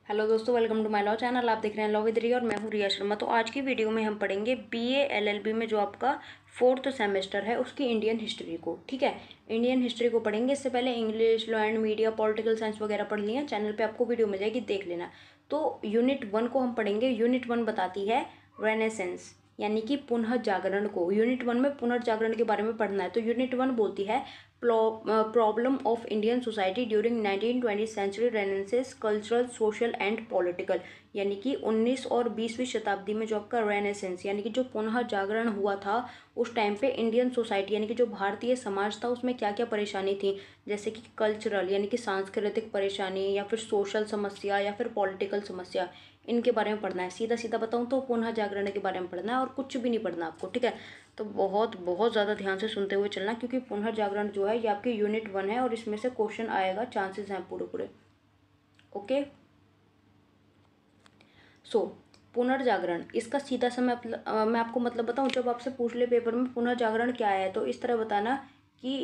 Hello दोस्तों, welcome to my law channel. आप देख रहे हैं लॉ विद रिया और मैं हूँ रिया शर्मा। तो आज की वीडियो में हम पढ़ेंगे बीए एलएलबी में जो आपका फोर्थ सेमेस्टर है उसकी इंडियन हिस्ट्री को। ठीक है, इंडियन हिस्ट्री को पढ़ेंगे। इससे पहले English, law and media, political science वगैरह पढ़ लिया। चैनल पे आपको वीडियो मिल जाएगी, देख लेना। तो यूनिट 1 को हम पढ़ेंगे। यूनिट 1 बताती है रेनेसेंस यानी कि पुनः जागरण को। यूनिट 1 में पुनर्जागरण के बारे में पढ़ना है। तो यूनिट 1 बोलती है problem of Indian society during 19वीं century renaissance, cultural, social and political. यानी कि 19 और 20वीं शताब्दी में जो आपका रेनेसेंस यानी कि जो पुनः जागरण हुआ था उस टाइम पे इंडियन सोसाइटी यानी कि जो भारतीय समाज था उसमें क्या क्या परेशानी थी। जैसे कि कल्चरल यानी कि सांस्कृतिक परेशानी, या फिर सोशल समस्या, या फिर पॉलिटिकल समस्या, इनके बारे में पढ़ना है। सीधा सीधा बताऊं तो पुनः जागरण के बारे में पढ़ना है और कुछ भी नहीं पढ़ना आपको। ठीक है, तो बहुत बहुत ज़्यादा ध्यान से सुनते हुए चलना, क्योंकि पुनर्जागरण जो है ये आपकी यूनिट 1 है और इसमें से क्वेश्चन आएगा, चांसेस हैं पूरे पूरे। ओके, सो पुनर्जागरण, इसका सीधा सा मैं आपको मतलब बताऊं। जब आपसे पूछ ले पेपर में पुनर्जागरण क्या है, तो इस तरह बताना कि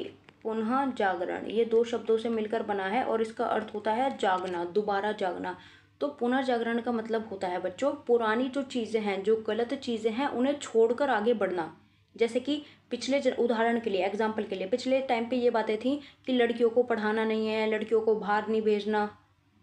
पुनः जागरण ये दो शब्दों से मिलकर बना है और इसका अर्थ होता है जागना, दोबारा जागना। तो पुनर्जागरण का मतलब होता है बच्चों, पुरानी जो चीज़ें हैं, जो गलत चीज़ें हैं, उन्हें छोड़कर आगे बढ़ना। जैसे कि उदाहरण के लिए, एग्जाम्पल के लिए, पिछले टाइम पे ये बातें थी कि लड़कियों को पढ़ाना नहीं है, लड़कियों को बाहर नहीं भेजना,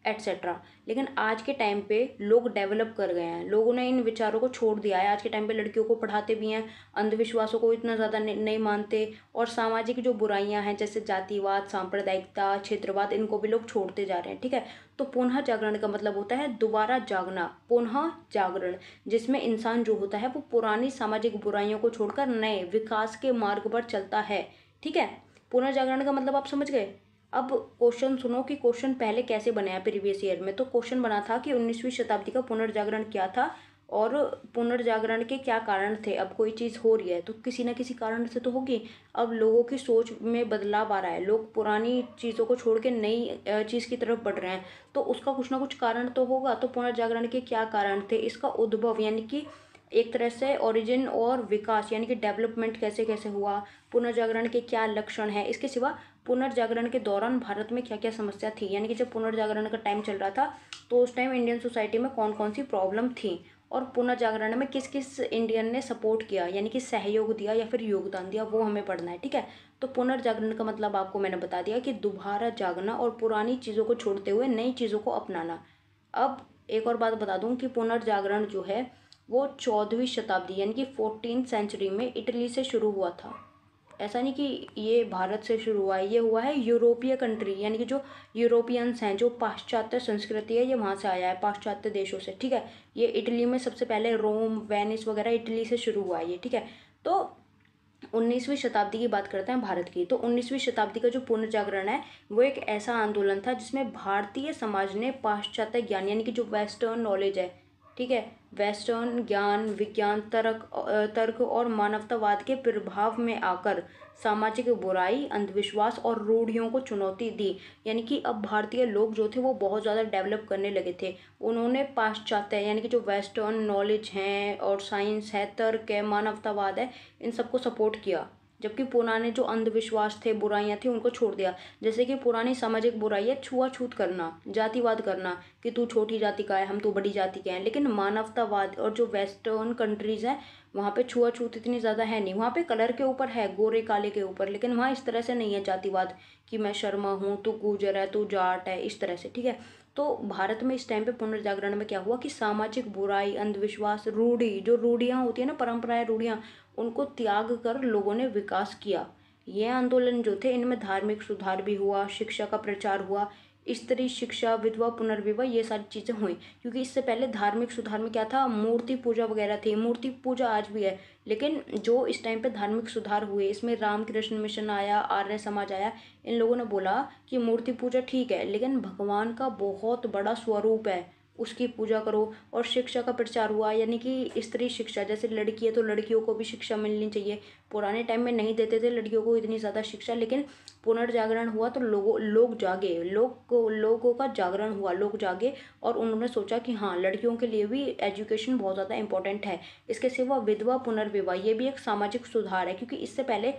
एट्सेट्रा। लेकिन आज के टाइम पे लोग डेवलप कर गए हैं, लोगों ने इन विचारों को छोड़ दिया है। आज के टाइम पे लड़कियों को पढ़ाते भी हैं, अंधविश्वासों को इतना ज़्यादा नहीं मानते, और सामाजिक जो बुराइयां हैं जैसे जातिवाद, सांप्रदायिकता, क्षेत्रवाद, इनको भी लोग छोड़ते जा रहे हैं। ठीक है, तो पुनः जागरण का मतलब होता है दोबारा जागना, पुनः जागरण, जिसमें इंसान जो होता है वो पुरानी सामाजिक बुराइयों को छोड़कर नए विकास के मार्ग पर चलता है। ठीक है, पुनर्जागरण का मतलब आप समझ गए। अब क्वेश्चन सुनो कि क्वेश्चन पहले कैसे बने हैं प्रीवियस ईयर में। तो क्वेश्चन बना था कि 19वीं शताब्दी का पुनर्जागरण क्या था और पुनर्जागरण के क्या कारण थे। अब कोई चीज़ हो रही है तो किसी ना किसी कारण से तो होगी। अब लोगों की सोच में बदलाव आ रहा है, लोग पुरानी चीज़ों को छोड़ के नई चीज़ की तरफ बढ़ रहे हैं, तो उसका कुछ ना कुछ कारण तो होगा। तो पुनर्जागरण के क्या कारण थे, इसका उद्भव यानी कि एक तरह से ओरिजिन और विकास यानी कि डेवलपमेंट कैसे कैसे हुआ, पुनर्जागरण के क्या लक्षण है, इसके सिवा पुनर्जागरण के दौरान भारत में क्या क्या समस्या थी। यानी कि जब पुनर्जागरण का टाइम चल रहा था तो उस टाइम इंडियन सोसाइटी में कौन कौन सी प्रॉब्लम थी, और पुनर्जागरण में किस किस इंडियन ने सपोर्ट किया यानी कि सहयोग दिया या फिर योगदान दिया, वो हमें पढ़ना है। ठीक है, तो पुनर्जागरण का मतलब आपको मैंने बता दिया कि दोबारा जागना और पुरानी चीज़ों को छोड़ते हुए नई चीज़ों को अपनाना। अब एक और बात बता दूं कि पुनर्जागरण जो है वो 14वीं शताब्दी यानी कि 14th सेंचुरी में इटली से शुरू हुआ था। ऐसा नहीं कि ये भारत से शुरू हुआ है, ये हुआ है यूरोपीय कंट्री यानी कि जो यूरोपियंस हैं, जो पाश्चात्य संस्कृति है, ये वहाँ से आया है, पाश्चात्य देशों से। ठीक है, ये इटली में सबसे पहले रोम, वेनिस वगैरह इटली से शुरू हुआ है ये। ठीक है, तो 19वीं शताब्दी की बात करते हैं भारत की। तो 19वीं शताब्दी का जो पुनर्जागरण है वो एक ऐसा आंदोलन था जिसमें भारतीय समाज ने पाश्चात्य ज्ञान यानी कि जो वेस्टर्न नॉलेज है, ठीक है, वेस्टर्न ज्ञान, विज्ञान, तर्क और मानवतावाद के प्रभाव में आकर सामाजिक बुराई, अंधविश्वास और रूढ़ियों को चुनौती दी। यानी कि अब भारतीय लोग जो थे वो बहुत ज़्यादा डेवलप करने लगे थे। उन्होंने पाश्चात्य यानी कि जो वेस्टर्न नॉलेज हैं और साइंस है, तर्क है, मानवतावाद है, इन सबको सपोर्ट किया। जबकि पुराने जो अंधविश्वास थे, बुराइयां थी, उनको छोड़ दिया। जैसे कि पुरानी सामाजिक बुराई है छुआछूत करना, जातिवाद करना कि तू छोटी जाति का है, हम तो बड़ी जाति के हैं। लेकिन मानवतावाद और जो वेस्टर्न कंट्रीज हैं वहाँ पे छुआछूत इतनी ज़्यादा है नहीं। वहाँ पे कलर के ऊपर है, गोरे काले के ऊपर, लेकिन वहाँ इस तरह से नहीं है जातिवाद कि मैं शर्मा हूँ, तू गुर्जर है, तू जाट है, इस तरह से। ठीक है, तो भारत में इस टाइम पे पुनर्जागरण में क्या हुआ कि सामाजिक बुराई, अंधविश्वास, रूढ़ी, जो रूढ़ियाँ होती है ना, परंपराएं, रूढ़ियाँ, उनको त्याग कर लोगों ने विकास किया। ये आंदोलन जो थे इनमें धार्मिक सुधार भी हुआ, शिक्षा का प्रचार हुआ, स्त्री शिक्षा, विधवा पुनर्विवाह, ये सारी चीज़ें हुई। क्योंकि इससे पहले धार्मिक सुधार में क्या था, मूर्ति पूजा वगैरह थी। मूर्ति पूजा आज भी है, लेकिन जो इस टाइम पे धार्मिक सुधार हुए इसमें रामकृष्ण मिशन आया, आर्य समाज आया। इन लोगों ने बोला कि मूर्ति पूजा ठीक है, लेकिन भगवान का बहुत बड़ा स्वरूप है, उसकी पूजा करो। और शिक्षा का प्रचार हुआ, यानी कि स्त्री शिक्षा, जैसे लड़की है तो लड़कियों को भी शिक्षा मिलनी चाहिए। पुराने टाइम में नहीं देते थे लड़कियों को इतनी ज़्यादा शिक्षा, लेकिन पुनर्जागरण हुआ तो लोग जागे, लोगों का जागरण हुआ, लोग जागे और उन्होंने सोचा कि हाँ, लड़कियों के लिए भी एजुकेशन बहुत ज़्यादा इंपॉर्टेंट है। इसके सिवा विधवा पुनर्विवाह, ये भी एक सामाजिक सुधार है, क्योंकि इससे पहले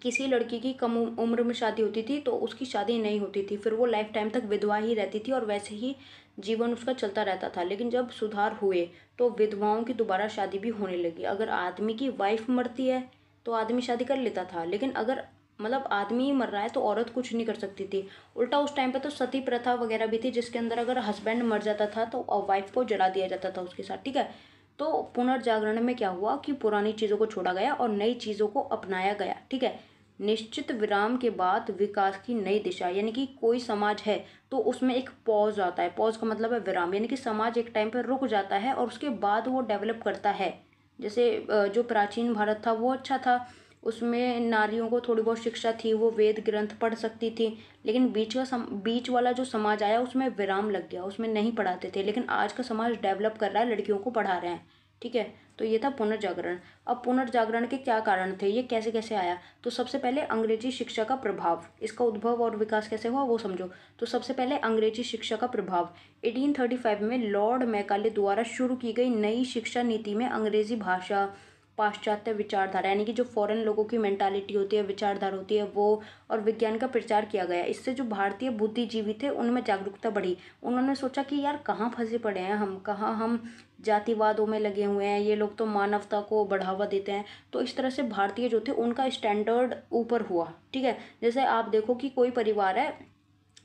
किसी लड़की की कम उम्र में शादी होती थी तो उसकी शादी नहीं होती थी, फिर वो लाइफ टाइम तक विधवा ही रहती थी और वैसे ही जीवन उसका चलता रहता था। लेकिन जब सुधार हुए तो विधवाओं की दोबारा शादी भी होने लगी। अगर आदमी की वाइफ मरती है तो आदमी शादी कर लेता था, लेकिन अगर मतलब आदमी ही मर रहा है तो औरत कुछ नहीं कर सकती थी। उल्टा उस टाइम पे तो सती प्रथा वगैरह भी थी, जिसके अंदर अगर हस्बैंड मर जाता था तो वाइफ को जला दिया जाता था उसके साथ, ठीक है। तो पुनर्जागरण में क्या हुआ कि पुरानी चीज़ों को छोड़ा गया और नई चीज़ों को अपनाया गया, ठीक है। निश्चित विराम के बाद विकास की नई दिशा, यानी कि कोई समाज है तो उसमें एक पॉज आता है। पॉज का मतलब है विराम, यानी कि समाज एक टाइम पर रुक जाता है और उसके बाद वो डेवलप करता है। जैसे जो प्राचीन भारत था वो अच्छा था, उसमें नारियों को थोड़ी बहुत शिक्षा थी, वो वेद ग्रंथ पढ़ सकती थी। लेकिन बीच वाला जो समाज आया उसमें विराम लग गया, उसमें नहीं पढ़ाते थे। लेकिन आज का समाज डेवलप कर रहा है, लड़कियों को पढ़ा रहे हैं, ठीक है। तो ये था पुनर्जागरण। अब पुनर्जागरण के क्या कारण थे, ये कैसे कैसे आया। तो सबसे पहले अंग्रेजी शिक्षा का प्रभाव, इसका उद्भव और विकास कैसे हुआ वो समझो। तो सबसे पहले अंग्रेजी शिक्षा का प्रभाव, 1835 में लॉर्ड मैकाले द्वारा शुरू की गई नई शिक्षा नीति में अंग्रेजी भाषा, पाश्चात्य विचारधारा, यानी कि जो फॉरेन लोगों की मेंटालिटी होती है, विचारधारा होती है, वो और विज्ञान का प्रचार किया गया। इससे जो भारतीय बुद्धिजीवी थे उनमें जागरूकता बढ़ी। उन्होंने सोचा कि यार कहाँ फंसे पड़े हैं हम, कहाँ हम जातिवादों में लगे हुए हैं, ये लोग तो मानवता को बढ़ावा देते हैं। तो इस तरह से भारतीय जो थे उनका स्टैंडर्ड ऊपर हुआ, ठीक है। जैसे आप देखो कि कोई परिवार है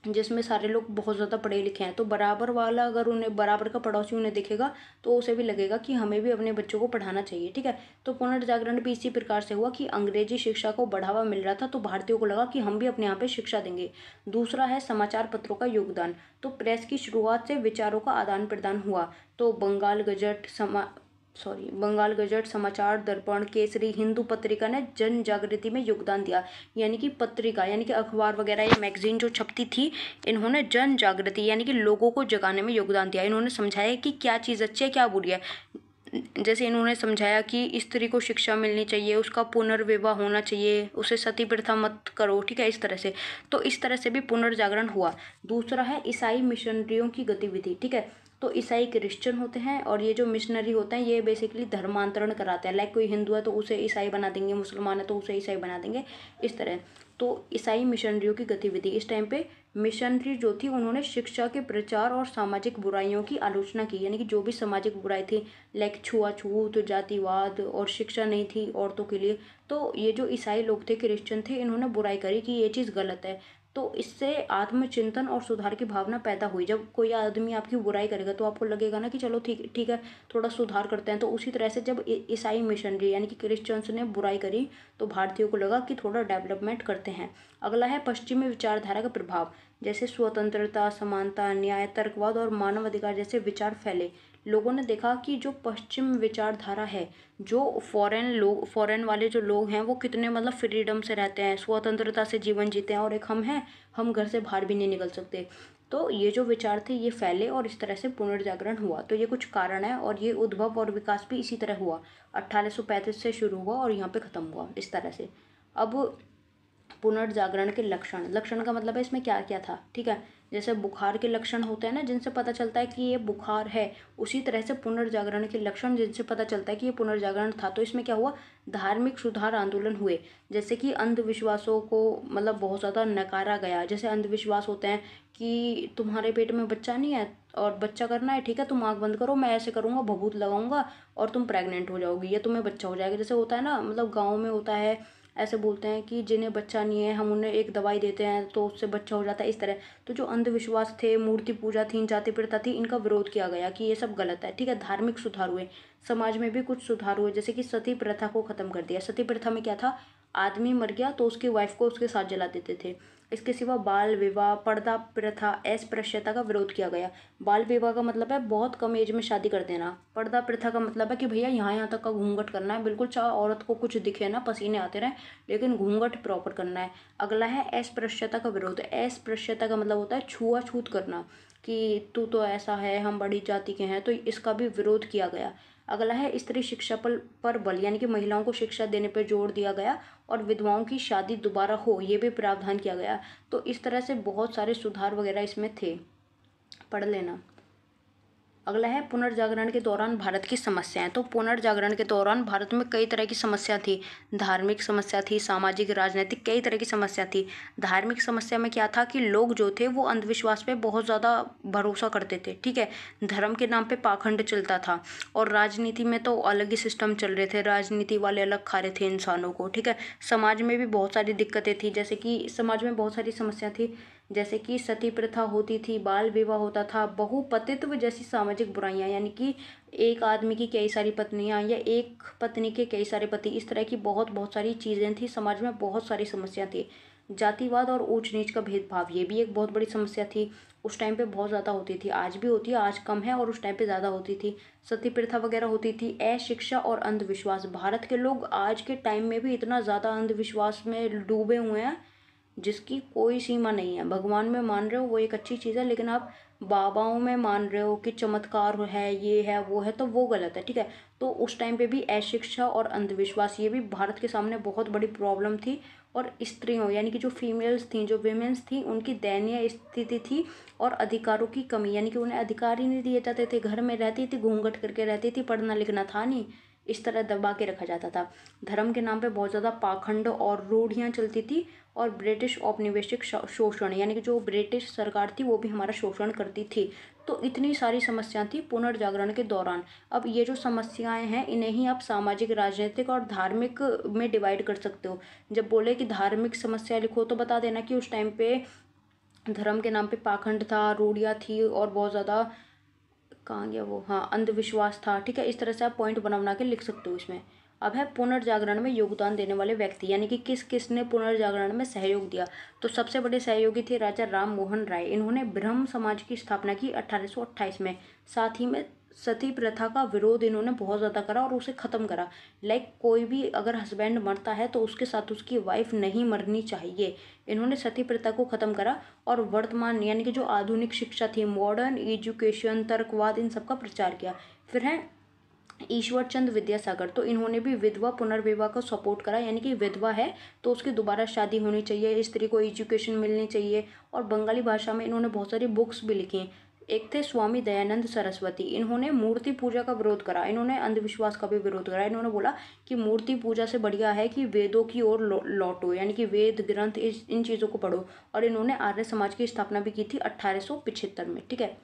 जिसमें सारे लोग बहुत ज़्यादा पढ़े लिखे हैं, तो बराबर वाला अगर उन्हें, बराबर का पड़ोसी उन्हें दिखेगा तो उसे भी लगेगा कि हमें भी अपने बच्चों को पढ़ाना चाहिए, ठीक है। तो पुनर्जागरण भी इसी प्रकार से हुआ कि अंग्रेजी शिक्षा को बढ़ावा मिल रहा था तो भारतीयों को लगा कि हम भी अपने यहाँ पे शिक्षा देंगे। दूसरा है समाचार पत्रों का योगदान। तो प्रेस की शुरुआत से विचारों का आदान प्रदान हुआ। तो बंगाल गजट, समाचार दर्पण, केसरी, हिंदू पत्रिका ने जन जागृति में योगदान दिया। यानी कि पत्रिका, यानी कि अखबार वगैरह या मैगजीन जो छपती थी, इन्होंने जन जागृति यानी कि लोगों को जगाने में योगदान दिया। इन्होंने समझाया कि क्या चीज़ अच्छी है क्या बुरी है। जैसे इन्होंने समझाया कि स्त्री को शिक्षा मिलनी चाहिए, उसका पुनर्विवाह होना चाहिए, उसे सती प्रथा मत करो, ठीक है, इस तरह से। तो इस तरह से भी पुनर्जागरण हुआ। दूसरा है ईसाई मिशनरियों की गतिविधि, ठीक है। तो ईसाई क्रिश्चियन होते हैं और ये जो मिशनरी होते हैं ये बेसिकली धर्मांतरण कराते हैं। लाइक कोई हिंदू है तो उसे ईसाई बना देंगे, मुसलमान है तो उसे ईसाई बना देंगे, इस तरह। तो ईसाई मिशनरियों की गतिविधि, इस टाइम पे मिशनरी जो थी उन्होंने शिक्षा के प्रचार और सामाजिक बुराइयों की आलोचना की। यानी कि जो भी सामाजिक बुराई थी, लाइक छुआछूत, जातिवाद और शिक्षा नहीं थी औरतों के लिए, तो ये जो ईसाई लोग थे, क्रिश्चियन थे, इन्होंने बुराई करी कि ये चीज़ गलत है। तो इससे आत्मचिंतन और सुधार की भावना पैदा हुई। जब कोई आदमी आपकी बुराई करेगा तो आपको लगेगा ना कि चलो ठीक ठीक है, थोड़ा सुधार करते हैं। तो उसी तरह से जब ईसाई मिशनरी यानी कि क्रिश्चियंस ने बुराई करी तो भारतीयों को लगा कि थोड़ा डेवलपमेंट करते हैं। अगला है पश्चिमी विचारधारा का प्रभाव। जैसे स्वतंत्रता, समानता, न्याय, तर्कवाद और मानवाधिकार जैसे विचार फैले। लोगों ने देखा कि जो पश्चिम विचारधारा है, जो फॉरेन वाले जो लोग हैं वो कितने मतलब फ्रीडम से रहते हैं, स्वतंत्रता से जीवन जीते हैं, और एक हम हैं, हम घर से बाहर भी नहीं निकल सकते। तो ये जो विचार थे ये फैले और इस तरह से पुनर्जागरण हुआ। तो ये कुछ कारण है और ये उद्भव और विकास भी इसी तरह हुआ। 1835 से शुरू हुआ और यहाँ पे ख़त्म हुआ इस तरह से। अब पुनर्जागरण के लक्षण, लक्षण का मतलब है इसमें क्या क्या था, ठीक है। जैसे बुखार के लक्षण होते हैं ना जिनसे पता चलता है कि ये बुखार है, उसी तरह से पुनर्जागरण के लक्षण जिनसे पता चलता है कि ये पुनर्जागरण था। तो इसमें क्या हुआ, धार्मिक सुधार आंदोलन हुए। जैसे कि अंधविश्वासों को मतलब बहुत ज़्यादा नकारा गया। जैसे अंधविश्वास होते हैं कि तुम्हारे पेट में बच्चा नहीं है और बच्चा करना है, ठीक है, तुम आँख बंद करो, मैं ऐसे करूँगा, भभूत लगाऊंगा और तुम प्रेग्नेंट हो जाओगी या तुम्हें बच्चा हो जाएगा। जैसे होता है ना, मतलब गाँव में होता है, ऐसे बोलते हैं कि जिन्हें बच्चा नहीं है हम उन्हें एक दवाई देते हैं तो उससे बच्चा हो जाता है, इस तरह। तो जो अंधविश्वास थे, मूर्ति पूजा थी, जाति प्रथा थी, इनका विरोध किया गया कि ये सब गलत है, ठीक है। धार्मिक सुधार हुए, समाज में भी कुछ सुधार हुए। जैसे कि सती प्रथा को खत्म कर दिया। सती प्रथा में क्या था, आदमी मर गया तो उसकी वाइफ को उसके साथ जला देते थे। इसके सिवा बाल विवाह, पर्दा प्रथा, अस्पृश्यता का विरोध किया गया। बाल विवाह का मतलब है बहुत कम एज में शादी कर देना। पर्दा प्रथा का मतलब है कि भैया यहाँ यहाँ तक का घूंघट करना है, बिल्कुल चाहे औरत को कुछ दिखे ना, पसीने आते रहे, लेकिन घूंघट प्रॉपर करना है। अगला है अस्पृश्यता का विरोध। अस्पृश्यता का मतलब होता है छुआछूत करना, कि तू तो ऐसा है, हम बड़ी जाति के हैं, तो इसका भी विरोध किया गया। अगला है स्त्री शिक्षा पर बल, यानी कि महिलाओं को शिक्षा देने पर जोर दिया गया और विधवाओं की शादी दोबारा हो ये भी प्रावधान किया गया। तो इस तरह से बहुत सारे सुधार वगैरह इसमें थे, पढ़ लेना। अगला है पुनर्जागरण के दौरान भारत की समस्याएं। तो पुनर्जागरण के दौरान भारत में कई तरह की समस्या थी। धार्मिक समस्या थी, सामाजिक, राजनीतिक, कई तरह की समस्या थी। धार्मिक समस्या में क्या था कि लोग जो थे वो अंधविश्वास पे बहुत ज़्यादा भरोसा करते थे, ठीक है। धर्म के नाम पे पाखंड चलता था। और राजनीति में तो अलग ही सिस्टम चल रहे थे, राजनीति वाले अलग खा रहे थे इंसानों को, ठीक है। समाज में भी बहुत सारी दिक्कतें थी, जैसे कि समाज में बहुत सारी समस्या थी, जैसे कि सती प्रथा होती थी, बाल विवाह होता था, बहुपतित्व जैसी सामाजिक बुराइयां, यानी कि एक आदमी की कई सारी पत्नियां या एक पत्नी के कई सारे पति, इस तरह की बहुत बहुत सारी चीज़ें थी। समाज में बहुत सारी समस्या थी। जातिवाद और ऊंच नीच का भेदभाव, ये भी एक बहुत बड़ी समस्या थी। उस टाइम पे बहुत ज़्यादा होती थी, आज भी होती है, आज कम है, और उस टाइम पे ज़्यादा होती थी। सती प्रथा वगैरह होती थी। अशिक्षा और अंधविश्वास, भारत के लोग आज के टाइम में भी इतना ज़्यादा अंधविश्वास में डूबे हुए हैं जिसकी कोई सीमा नहीं है। भगवान में मान रहे हो वो एक अच्छी चीज़ है, लेकिन आप बाबाओं में मान रहे हो कि चमत्कार है, ये है, वो है, तो वो गलत है, ठीक है। तो उस टाइम पे भी अशिक्षा और अंधविश्वास, ये भी भारत के सामने बहुत बड़ी प्रॉब्लम थी। और स्त्रियों यानी कि जो फीमेल्स थी, जो वीमेंस थी, उनकी दयनीय स्थिति थी। और अधिकारों की कमी, यानी कि उन्हें अधिकार ही नहीं दिए जाते थे। घर में रहती थी, घूंघट करके रहती थी, पढ़ना लिखना था नहीं, इस तरह दबा के रखा जाता था। धर्म के नाम पे बहुत ज़्यादा पाखंड और रूढ़ियाँ चलती थी। और ब्रिटिश औपनिवेशिक शोषण, यानी कि जो ब्रिटिश सरकार थी वो भी हमारा शोषण करती थी। तो इतनी सारी समस्याएं थी पुनर्जागरण के दौरान। अब ये जो समस्याएं हैं इन्हें ही आप सामाजिक, राजनीतिक और धार्मिक में डिवाइड कर सकते हो। जब बोले कि धार्मिक समस्या लिखो तो बता देना कि उस टाइम पे धर्म के नाम पे पाखंड था, रूढ़ियाँ थी, और बहुत ज़्यादा, कहाँ गया वो, हाँ, अंधविश्वास था, ठीक है। इस तरह से आप पॉइंट बना बना के लिख सकते हो इसमें। अब है पुनर्जागरण में योगदान देने वाले व्यक्ति, यानी कि किस किसने पुनर्जागरण में सहयोग दिया। तो सबसे बड़े सहयोगी थे राजा राम मोहन राय। इन्होंने ब्रह्म समाज की स्थापना की 1828 में। साथ ही में सती प्रथा का विरोध इन्होंने बहुत ज़्यादा करा और उसे ख़त्म करा। लाइक कोई भी अगर हस्बैंड मरता है तो उसके साथ उसकी वाइफ नहीं मरनी चाहिए। इन्होंने सती प्रथा को ख़त्म करा। और वर्तमान यानी कि जो आधुनिक शिक्षा थी, मॉडर्न एजुकेशन, तर्कवाद, इन सब का प्रचार किया। फिर है ईश्वर चंद विद्यासागर। तो इन्होंने भी विधवा पुनर्विवाह को सपोर्ट करा, यानी कि विधवा है तो उसकी दोबारा शादी होनी चाहिए, स्त्री को एजुकेशन मिलनी चाहिए। और बंगाली भाषा में इन्होंने बहुत सारी बुक्स भी लिखी। एक थे स्वामी दयानंद सरस्वती। इन्होंने मूर्ति पूजा का विरोध करा, इन्होंने अंधविश्वास का भी विरोध करा। इन्होंने बोला कि मूर्ति पूजा से बढ़िया है कि वेदों की ओर लौटो, यानी कि वेद ग्रंथ इन चीज़ों को पढ़ो। और इन्होंने आर्य समाज की स्थापना भी की थी 1875 में, ठीक है।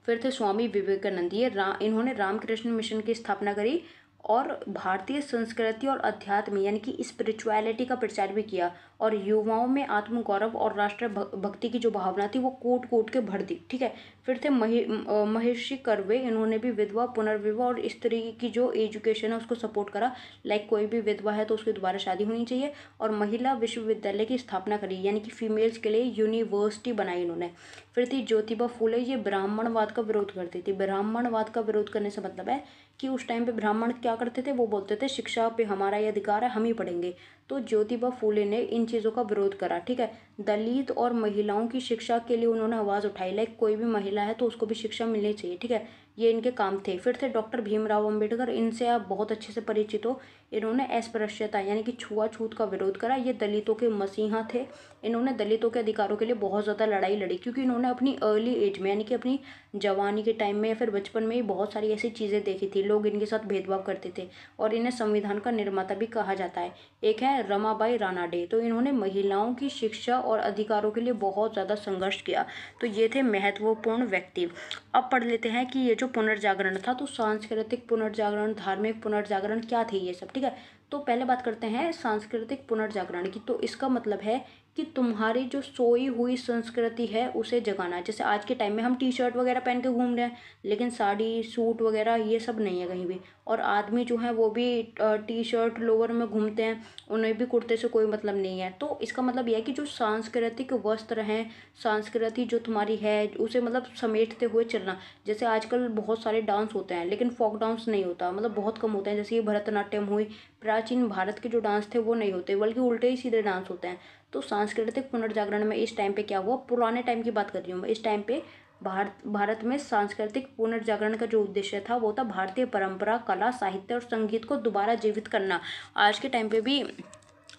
फिर थे स्वामी विवेकानंद। इन्होंने रामकृष्ण मिशन की स्थापना करी और भारतीय संस्कृति और अध्यात्म यानी कि स्पिरिचुअलिटी का प्रचार भी किया। और युवाओं में आत्मगौरव और राष्ट्र भक्ति की जो भावना थी वो कूट कूट के भर दी, ठीक है। फिर थे महर्षि कर्वे। इन्होंने भी विधवा पुनर्विवाह और स्त्री की जो एजुकेशन है उसको सपोर्ट करा। लाइक कोई भी विधवा है तो उसकी दोबारा शादी होनी चाहिए। और महिला विश्वविद्यालय की स्थापना करी, यानी कि फीमेल्स के लिए यूनिवर्सिटी बनाई इन्होंने। फिर थी ज्योतिबा फूले। ये ब्राह्मणवाद का विरोध करती थी। ब्राह्मणवाद का विरोध करने से मतलब है कि उस टाइम पे ब्राह्मण क्या करते थे, वो बोलते थे शिक्षा पे हमारा ये अधिकार है, हम ही पढ़ेंगे। तो ज्योतिबा फूले ने इन चीज़ों का विरोध करा, ठीक है। दलित और महिलाओं की शिक्षा के लिए उन्होंने आवाज़ उठाई। लाइक कोई भी महिला है तो उसको भी शिक्षा मिलनी चाहिए, ठीक है। ये इनके काम थे। फिर थे डॉक्टर भीमराव अम्बेडकर। इनसे आप बहुत अच्छे से परिचित हो। इन्होंने अस्पृश्यता यानी कि छुआछूत का विरोध करा। ये दलितों के मसीहा थे। इन्होंने दलितों के अधिकारों के लिए बहुत ज़्यादा लड़ाई लड़ी, क्योंकि इन्होंने अपनी अर्ली एज में यानी कि अपनी जवानी के टाइम में या फिर बचपन में ही बहुत सारी ऐसी चीज़ें देखी थी। लोग इनके साथ भेदभाव करते थे और इन्हें संविधान का निर्माता भी कहा जाता है। एक है रमाबाई रानाडे। तो इन्होंने महिलाओं की शिक्षा और अधिकारों के लिए बहुत ज़्यादा संघर्ष किया। तो ये थे महत्वपूर्ण व्यक्ति। अब पढ़ लेते हैं कि ये जो पुनर्जागरण था, तो सांस्कृतिक पुनर्जागरण, धार्मिक पुनर्जागरण क्या थे ये सब, ठीक है। तो पहले बात करते हैं सांस्कृतिक पुनर्जागरण की। तो इसका मतलब है कि तुम्हारी जो सोई हुई संस्कृति है उसे जगाना। जैसे आज के टाइम में हम टी शर्ट वगैरह पहन के घूम रहे हैं, लेकिन साड़ी सूट वगैरह ये सब नहीं है कहीं भी। और आदमी जो है वो भी टी शर्ट लोअर में घूमते हैं, उन्हें भी कुर्ते से कोई मतलब नहीं है। तो इसका मतलब यह है कि जो सांस्कृतिक वस्त्र हैं, संस्कृति जो तुम्हारी है उसे मतलब समेटते हुए चलना। जैसे आजकल बहुत सारे डांस होते हैं लेकिन फोक डांस नहीं होता, मतलब बहुत कम होते हैं। जैसे ये भरतनाट्यम हुई, प्राचीन भारत के जो डांस थे वो नहीं होते, बल्कि उल्टे ही सीधे डांस होते हैं। तो सांस्कृतिक पुनर्जागरण में इस टाइम पे क्या हुआ, पुराने टाइम की बात कर रही हूँ मैं। इस टाइम पे भारत में सांस्कृतिक पुनर्जागरण का जो उद्देश्य था वो था भारतीय परंपरा, कला, साहित्य और संगीत को दोबारा जीवित करना। आज के टाइम पे भी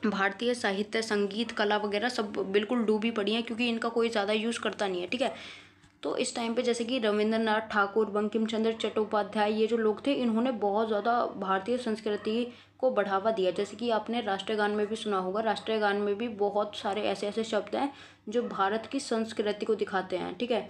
भारतीय साहित्य, संगीत, कला वगैरह सब बिल्कुल डूबी पड़ी हैं, क्योंकि इनका कोई ज़्यादा यूज़ करता नहीं है, ठीक है। तो इस टाइम पे जैसे कि रविंद्रनाथ ठाकुर, बंकिम चंद्र चट्टोपाध्याय, ये जो लोग थे इन्होंने बहुत ज़्यादा भारतीय संस्कृति को बढ़ावा दिया। जैसे कि आपने राष्ट्रीय गान में भी सुना होगा, राष्ट्रीय गान में भी बहुत सारे ऐसे ऐसे शब्द हैं जो भारत की संस्कृति को दिखाते हैं, ठीक है।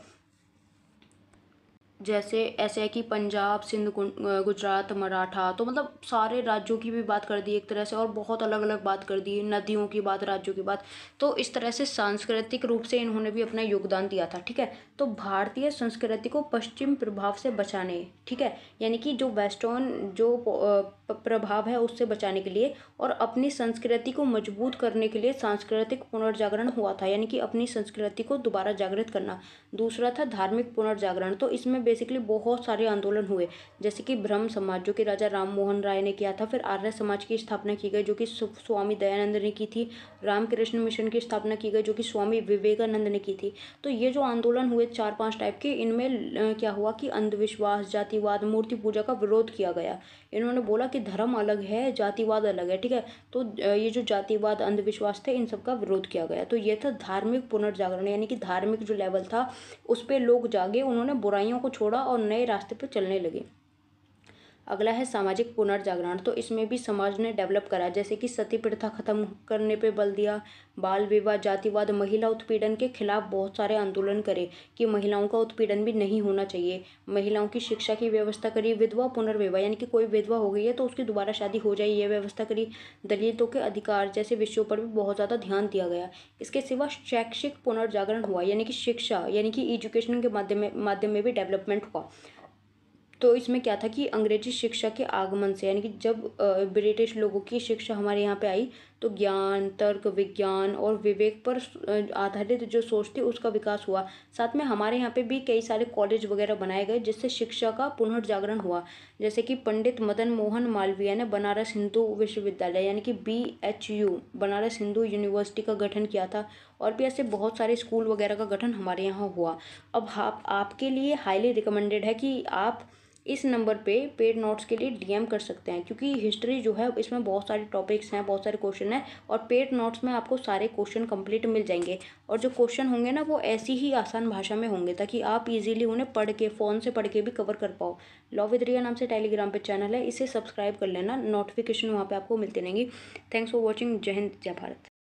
जैसे ऐसे है कि पंजाब, सिंध, गुजरात, मराठा, तो मतलब सारे राज्यों की भी बात कर दी एक तरह से, और बहुत अलग अलग बात कर दी, नदियों की बात, राज्यों की बात। तो इस तरह से सांस्कृतिक रूप से इन्होंने भी अपना योगदान दिया था, ठीक है। तो भारतीय संस्कृति को पश्चिम प्रभाव से बचाने, ठीक है, यानी कि जो वेस्टर्न जो प्रभाव है उससे बचाने के लिए और अपनी संस्कृति को मजबूत करने के लिए सांस्कृतिक पुनर्जागरण हुआ था, यानी कि अपनी संस्कृति को दोबारा जागृत करना। दूसरा था धार्मिक पुनर्जागरण। तो इसमें बेसिकली बहुत सारे आंदोलन हुए, जैसे कि ब्रह्म समाज जो कि राजा राम मोहन राय ने किया था, फिर आर्य समाज की स्थापना की गई जो कि स्वामी दयानंद ने की थी, रामकृष्ण मिशन की स्थापना की गई जो कि स्वामी विवेकानंद ने की थी। तो ये जो आंदोलन हुए 4-5 टाइप के, इनमें क्या हुआ कि अंधविश्वास, जातिवाद, मूर्ति पूजा का विरोध किया गया। इन्होंने बोला कि धर्म अलग है, जातिवाद अलग है, ठीक है। तो ये जो जातिवाद, अंधविश्वास थे, इन सब का विरोध किया गया। तो ये था धार्मिक पुनर्जागरण, यानी कि धार्मिक जो लेवल था उस पे लोग जागे, उन्होंने बुराइयों को छोड़ा और नए रास्ते पर चलने लगे। अगला है सामाजिक पुनर्जागरण। तो इसमें भी समाज ने डेवलप करा, जैसे कि सती प्रथा खत्म करने पे बल दिया, बाल विवाह, जातिवाद, महिला उत्पीड़न के खिलाफ बहुत सारे आंदोलन करे कि महिलाओं का उत्पीड़न भी नहीं होना चाहिए, महिलाओं की शिक्षा की व्यवस्था करी, विधवा पुनर्विवाह, यानी कि कोई विधवा हो गई है तो उसकी दोबारा शादी हो जाए, ये व्यवस्था करी, दलितों के अधिकार जैसे विषयों पर भी बहुत ज़्यादा ध्यान दिया गया। इसके सिवा शैक्षिक पुनर्जागरण हुआ, यानी कि शिक्षा, यानी कि एजुकेशन के माध्यम में भी डेवलपमेंट हुआ। तो इसमें क्या था कि अंग्रेजी शिक्षा के आगमन से, यानी कि जब ब्रिटिश लोगों की शिक्षा हमारे यहाँ पे आई तो ज्ञान, तर्क, विज्ञान और विवेक पर आधारित जो सोच थी उसका विकास हुआ। साथ में हमारे यहाँ पे भी कई सारे कॉलेज वगैरह बनाए गए जिससे शिक्षा का पुनर्जागरण हुआ। जैसे कि पंडित मदन मोहन मालवीय ने बनारस हिंदू विश्वविद्यालय, यानी कि BHU, बनारस हिंदू यूनिवर्सिटी का गठन किया था। और भी ऐसे बहुत सारे स्कूल वगैरह का गठन हमारे यहाँ हुआ। अब आपके लिए हाईली रिकमेंडेड है कि आप इस नंबर पे पेड नोट्स के लिए DM कर सकते हैं, क्योंकि हिस्ट्री जो है इसमें बहुत सारे टॉपिक्स हैं, बहुत सारे क्वेश्चन हैं, और पेड नोट्स में आपको सारे क्वेश्चन कंप्लीट मिल जाएंगे। और जो क्वेश्चन होंगे ना वो ऐसी ही आसान भाषा में होंगे ताकि आप इजीली उन्हें पढ़ के, फ़ोन से पढ़ के भी कवर कर पाओ। लॉ विद रिया नाम से टेलीग्राम पे चैनल है, इसे सब्सक्राइब कर लेना, नोटिफिकेशन वहाँ पे आपको मिलती रहेंगी। Thanks for watching. जय हिंद, जय भारत।